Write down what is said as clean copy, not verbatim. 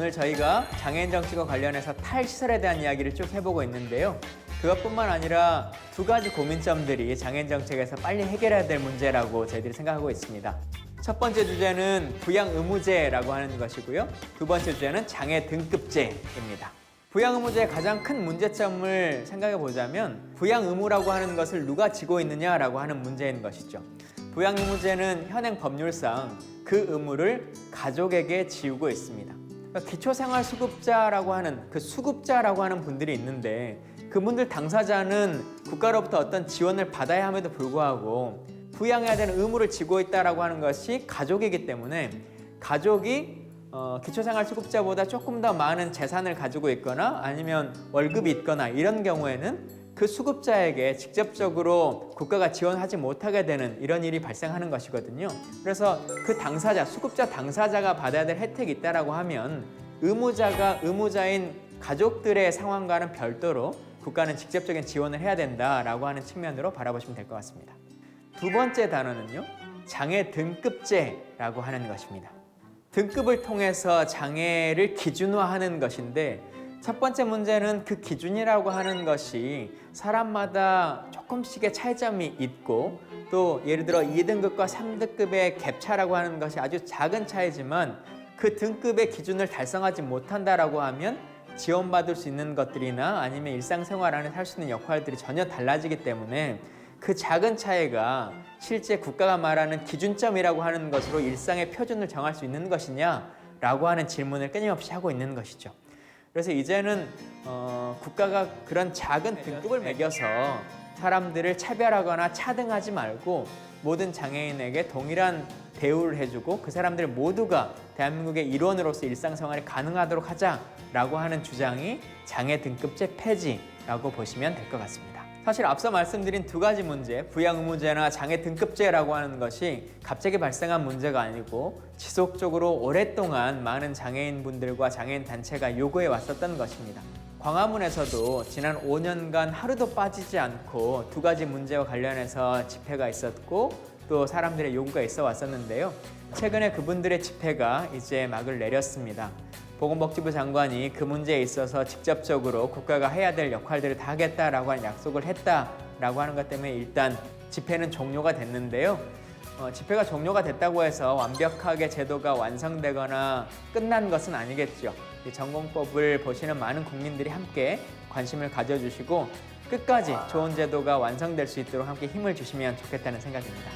오늘 저희가 장애인 정책과 관련해서 탈시설에 대한 이야기를 쭉 해보고 있는데요. 그것뿐만 아니라 두 가지 고민점들이 장애인 정책에서 빨리 해결해야 될 문제라고 저희들이 생각하고 있습니다. 첫 번째 주제는 부양 의무제라고 하는 것이고요. 두 번째 주제는 장애 등급제입니다. 부양 의무제의 가장 큰 문제점을 생각해 보자면 부양 의무라고 하는 것을 누가 지고 있느냐라고 하는 문제인 것이죠. 부양 의무제는 현행 법률상 그 의무를 가족에게 지우고 있습니다. 그러니까 기초생활수급자라고 하는 그 수급자라고 하는 분들이 있는데 그분들 당사자는 국가로부터 어떤 지원을 받아야 함에도 불구하고 부양해야 되는 의무를 지고 있다라고 하는 것이 가족이기 때문에 가족이 기초생활수급자보다 조금 더 많은 재산을 가지고 있거나 아니면 월급이 있거나 이런 경우에는 그 수급자에게 직접적으로 국가가 지원하지 못하게 되는 이런 일이 발생하는 것이거든요. 그래서 그 당사자, 수급자 당사자가 받아야 될 혜택이 있다라고 하면 의무자가 의무자인 가족들의 상황과는 별도로 국가는 직접적인 지원을 해야 된다라고 하는 측면으로 바라보시면 될 것 같습니다. 두 번째 단어는요, 장애 등급제라고 하는 것입니다. 등급을 통해서 장애를 기준화하는 것인데 첫 번째 문제는 그 기준이라고 하는 것이 사람마다 조금씩의 차이점이 있고 또 예를 들어 2등급과 3등급의 갭차라고 하는 것이 아주 작은 차이지만 그 등급의 기준을 달성하지 못한다라고 하면 지원받을 수 있는 것들이나 아니면 일상생활 안에 할 수 있는 역할들이 전혀 달라지기 때문에 그 작은 차이가 실제 국가가 말하는 기준점이라고 하는 것으로 일상의 표준을 정할 수 있는 것이냐라고 하는 질문을 끊임없이 하고 있는 것이죠. 그래서 이제는 국가가 그런 작은 등급을 매겨서 사람들을 차별하거나 차등하지 말고 모든 장애인에게 동일한 대우를 해주고 그 사람들 모두가 대한민국의 일원으로서 일상생활이 가능하도록 하자라고 하는 주장이 장애 등급제 폐지라고 보시면 될 것 같습니다. 사실 앞서 말씀드린 두 가지 문제, 부양 의무제나 장애 등급제라고 하는 것이 갑자기 발생한 문제가 아니고 지속적으로 오랫동안 많은 장애인분들과 장애인 단체가 요구해 왔었던 것입니다. 광화문에서도 지난 5년간 하루도 빠지지 않고 두 가지 문제와 관련해서 집회가 있었고 또 사람들의 요구가 있어 왔었는데요. 최근에 그분들의 집회가 이제 막을 내렸습니다. 보건복지부 장관이 그 문제에 있어서 직접적으로 국가가 해야 될 역할들을 다 하겠다라고 하는 약속을 했다라고 하는 것 때문에 일단 집회는 종료가 됐는데요. 집회가 종료가 됐다고 해서 완벽하게 제도가 완성되거나 끝난 것은 아니겠죠. 이 전공법을 보시는 많은 국민들이 함께 관심을 가져주시고 끝까지 좋은 제도가 완성될 수 있도록 함께 힘을 주시면 좋겠다는 생각입니다.